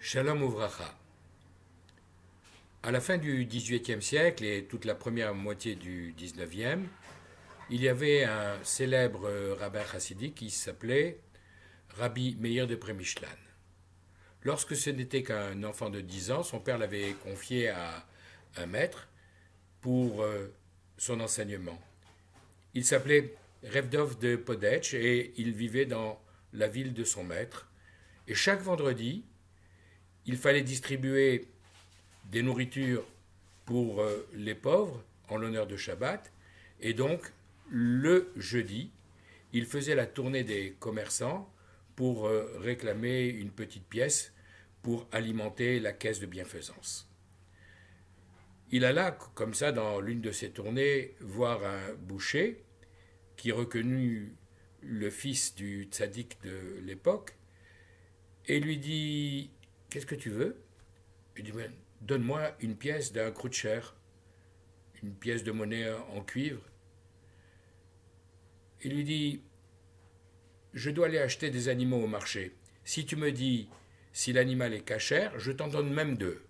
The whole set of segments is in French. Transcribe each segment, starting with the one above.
Shalom Uvracha. À la fin du XVIIIe siècle et toute la première moitié du XIXe, il y avait un célèbre rabbin chassidique qui s'appelait Rabbi Meir de Premishlan. Lorsque ce n'était qu'un enfant de 10 ans, son père l'avait confié à un maître pour son enseignement. Il s'appelait Revdov de Podetch et il vivait dans la ville de son maître. Et chaque vendredi, il fallait distribuer des nourritures pour les pauvres en l'honneur de Shabbat. Et donc, le jeudi, il faisait la tournée des commerçants pour réclamer une petite pièce pour alimenter la caisse de bienfaisance. Il alla, comme ça, dans l'une de ses tournées, voir un boucher qui reconnut le fils du tzaddik de l'époque et lui dit « Qu'est-ce que tu veux ?» Il dit « Donne-moi une pièce d'un krutcher, une pièce de monnaie en cuivre. » Il lui dit « Je dois aller acheter des animaux au marché. Si tu me dis si l'animal est cachère, je t'en donne même deux. »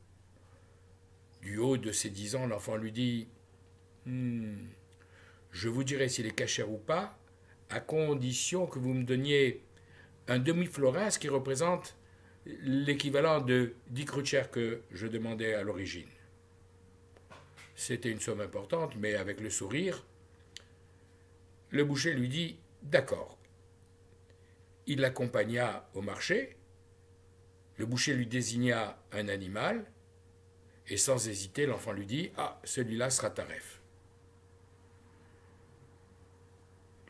Du haut de ses 10 ans, l'enfant lui dit « Je vous dirai s'il est cachère ou pas, à condition que vous me donniez un demi-florin, ce qui représente l'équivalent de 10 krutchers que je demandais à l'origine. » C'était une somme importante, mais avec le sourire, le boucher lui dit « D'accord. » Il l'accompagna au marché, le boucher lui désigna un animal, et sans hésiter, l'enfant lui dit « Ah, celui-là sera taref. »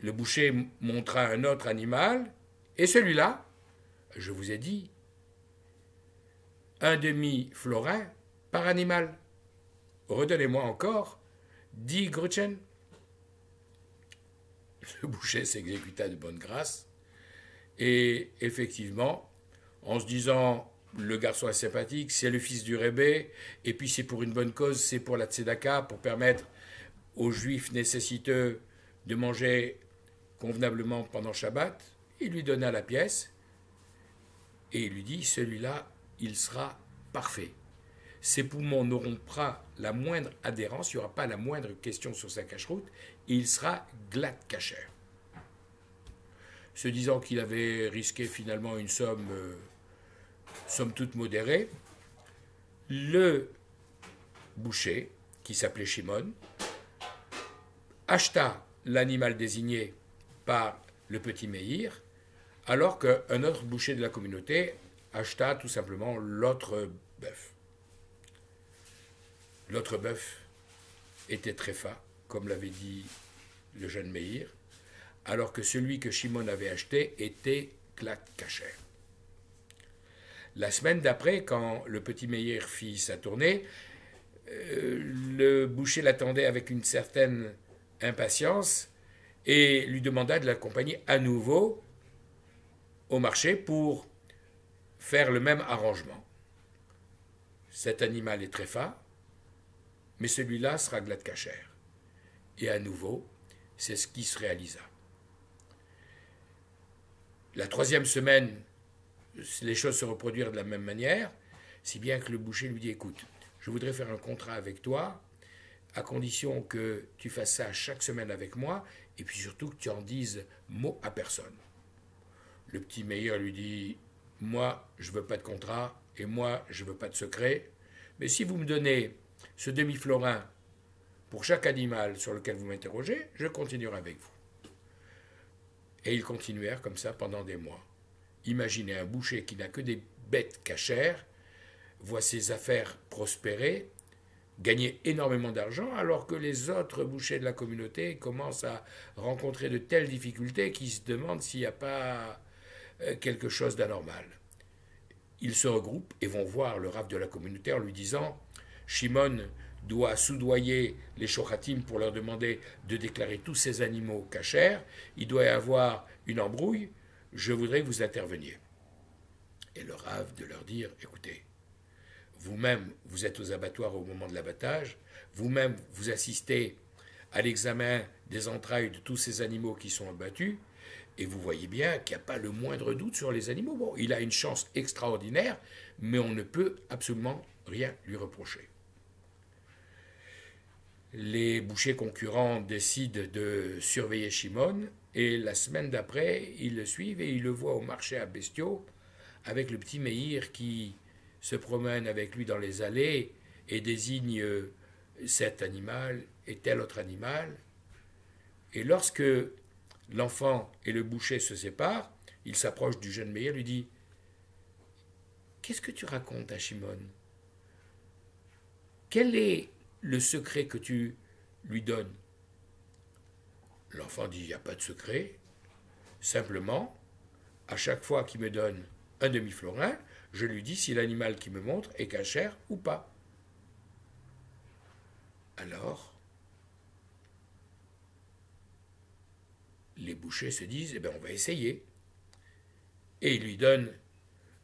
Le boucher montra un autre animal, et celui-là, je vous ai dit, un demi-florin par animal. Redonnez-moi encore 10 grutchen. Le boucher s'exécuta de bonne grâce, et effectivement, en se disant le garçon est sympathique, c'est le fils du Rebbe, et puis c'est pour une bonne cause, c'est pour la tzedaka, pour permettre aux juifs nécessiteux de manger convenablement pendant Shabbat, il lui donna la pièce, et il lui dit, celui-là, il sera parfait. Ses poumons n'auront pas la moindre adhérence, il n'y aura pas la moindre question sur sa cacheroute, et il sera glatt kasher. Se disant qu'il avait risqué finalement une somme toute modérée, le boucher, qui s'appelait Shimon, acheta l'animal désigné par le petit Meir, alors qu'un autre boucher de la communauté acheta tout simplement l'autre bœuf. L'autre bœuf était tréfa, comme l'avait dit le jeune Meir, alors que celui que Shimon avait acheté était glatt kasher. La semaine d'après, quand le petit Meir fit sa tournée, le boucher l'attendait avec une certaine impatience et lui demanda de l'accompagner à nouveau au marché pour faire le même arrangement. Cet animal est tréfa, mais celui-là sera glatt kasher. Et à nouveau, c'est ce qui se réalisa. La troisième semaine, les choses se reproduirent de la même manière, si bien que le boucher lui dit « Écoute, je voudrais faire un contrat avec toi, à condition que tu fasses ça chaque semaine avec moi, et puis surtout que tu en dises mot à personne. » Le petit Meir lui dit « Moi, je ne veux pas de contrat, et moi, je ne veux pas de secret, mais si vous me donnez ce demi-florin pour chaque animal sur lequel vous m'interrogez, je continuerai avec vous. » Et ils continuèrent comme ça pendant des mois. Imaginez un boucher qui n'a que des bêtes cachères, voit ses affaires prospérer, gagner énormément d'argent, alors que les autres bouchers de la communauté commencent à rencontrer de telles difficultés qu'ils se demandent s'il n'y a pas quelque chose d'anormal. Ils se regroupent et vont voir le rav de la communauté en lui disant « Shimon doit soudoyer les shochatim pour leur demander de déclarer tous ces animaux cachers, il doit y avoir une embrouille, je voudrais que vous interveniez. » Et le rav de leur dire « Écoutez, vous-même, vous êtes aux abattoirs au moment de l'abattage, vous-même, vous assistez à l'examen des entrailles de tous ces animaux qui sont abattus, et vous voyez bien qu'il n'y a pas le moindre doute sur les animaux. Bon, il a une chance extraordinaire, mais on ne peut absolument rien lui reprocher. Les bouchers concurrents décident de surveiller Shimon, et la semaine d'après, ils le suivent et ils le voient au marché à bestiaux, avec le petit Meir qui se promène avec lui dans les allées et désigne cet animal et tel autre animal. Et lorsque l'enfant et le boucher se séparent, il s'approche du jeune Meir et lui dit « Qu'est-ce que tu racontes à Shimon? Quel est le secret que tu lui donnes ?» L'enfant dit « Il n'y a pas de secret. Simplement, à chaque fois qu'il me donne un demi-florin, je lui dis si l'animal qu'il me montre est cachère ou pas. » Alors, les bouchers se disent « Eh bien, on va essayer. » Et ils lui donnent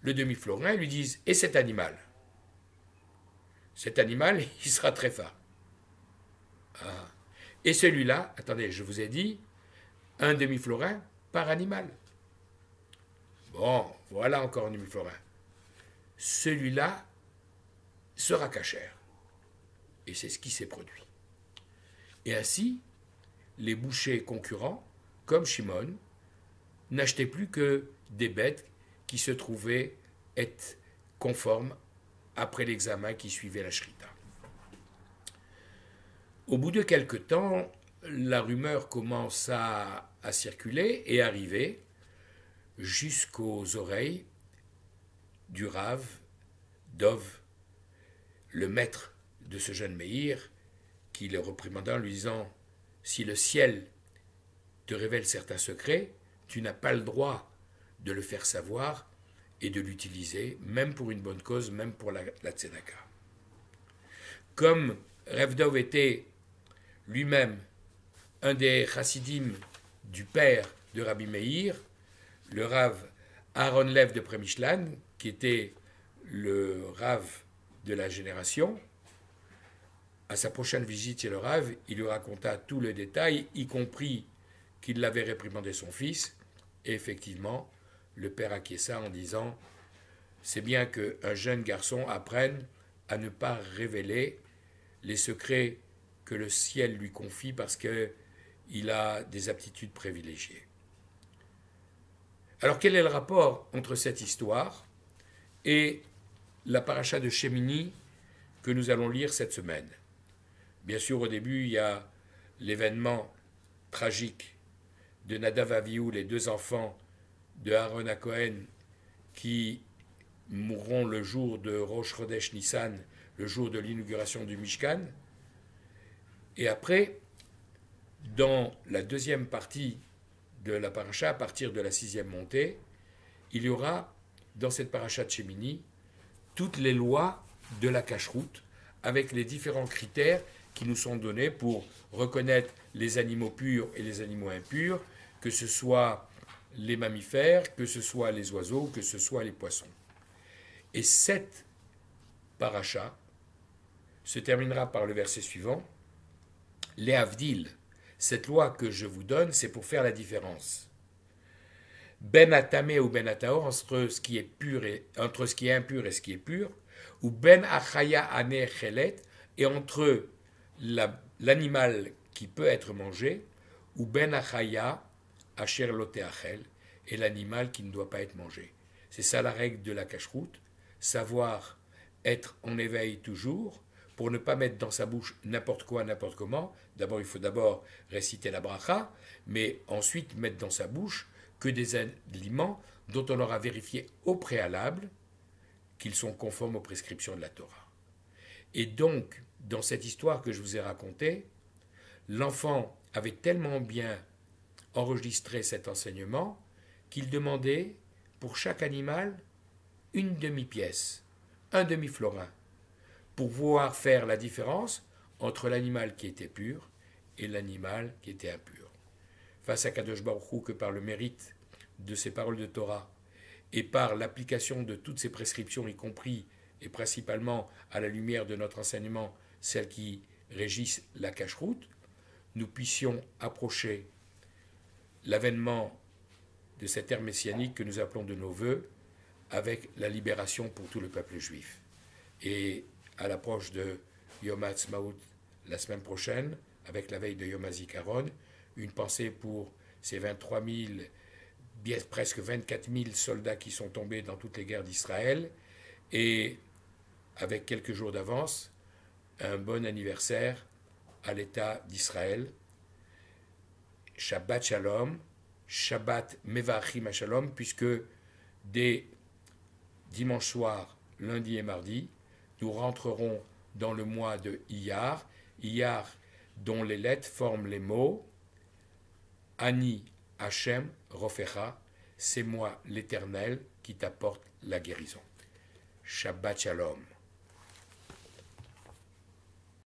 le demi-florin, ils lui disent « Et cet animal ?» Cet animal, il sera très fin. Ah. Et celui-là, attendez, je vous ai dit, un demi-florin par animal. Bon, voilà encore un demi-florin. Celui-là sera cachère. Et c'est ce qui s'est produit. Et ainsi, les bouchers concurrents, comme Shimon, n'achetaient plus que des bêtes qui se trouvaient être conformes après l'examen qui suivait la shrita. Au bout de quelque temps, la rumeur commence à circuler et arriver jusqu'aux oreilles du Rav Dov, le maître de ce jeune Meir, qui le réprimanda en lui disant « Si le ciel te révèle certains secrets, tu n'as pas le droit de le faire savoir et de l'utiliser, même pour une bonne cause, même pour la tzedaka. » Comme Rav Dov était lui-même un des chassidim du père de Rabbi Meir, le Rav Aaron Lev de Premishlan, qui était le Rav de la génération, à sa prochaine visite chez le Rav, il lui raconta tout le détail, y compris qu'il l'avait réprimandé son fils, et effectivement, le père acquiesça en disant « C'est bien qu'un jeune garçon apprenne à ne pas révéler les secrets que le ciel lui confie parce qu'il a des aptitudes privilégiées. » Alors quel est le rapport entre cette histoire et la paracha de Shemini que nous allons lire cette semaine? Bien sûr, au début, il y a l'événement tragique de Nadav Avihu, les deux enfants de Aaron à Cohen, qui mourront le jour de Rosh Chodesh Nissan, le jour de l'inauguration du Mishkan. Et après, dans la deuxième partie de la paracha, à partir de la 6e montée, il y aura, dans cette paracha de Shemini, toutes les lois de la cacheroute, avec les différents critères qui nous sont donnés pour reconnaître les animaux purs et les animaux impurs, que ce soit les mammifères, que ce soit les oiseaux, que ce soit les poissons. Et cette paracha se terminera par le verset suivant. Les Havdil, cette loi que je vous donne, c'est pour faire la différence. Ben atamé ou ben ataor, entre ce qui est pur et entre ce qui est impur et ce qui est pur, ou ben achaya ane chelet, et entre l'animal qui peut être mangé, ou ben achaya asher lote achel, et l'animal qui ne doit pas être mangé. C'est ça la règle de la cacheroute, savoir être en éveil toujours, pour ne pas mettre dans sa bouche n'importe quoi, n'importe comment. D'abord, il faut d'abord réciter la bracha, mais ensuite mettre dans sa bouche que des aliments dont on aura vérifié au préalable qu'ils sont conformes aux prescriptions de la Torah. Et donc, dans cette histoire que je vous ai racontée, l'enfant avait tellement bien enregistré cet enseignement qu'il demandait pour chaque animal une demi-pièce, un demi-florin, pour pouvoir faire la différence entre l'animal qui était pur et l'animal qui était impur. Face à Kadosh Baruch Hu, que par le mérite de ces paroles de Torah et par l'application de toutes ces prescriptions, y compris et principalement à la lumière de notre enseignement, celles qui régissent la cacheroute, nous puissions approcher l'avènement de cette ère messianique que nous appelons de nos voeux, avec la libération pour tout le peuple juif. Et à l'approche de Yom HaAtzmaut la semaine prochaine, avec la veille de Yom HaZikaron, une pensée pour ces 23 000, bien, presque 24 000 soldats qui sont tombés dans toutes les guerres d'Israël, et avec quelques jours d'avance, un bon anniversaire à l'État d'Israël. Shabbat Shalom, Shabbat Mevachim Shalom, puisque dès dimanche soir, lundi et mardi, nous rentrerons dans le mois de Iyar, Iyar dont les lettres forment les mots Ani Hashem Rofecha, c'est moi l'Éternel qui t'apporte la guérison. Shabbat Shalom.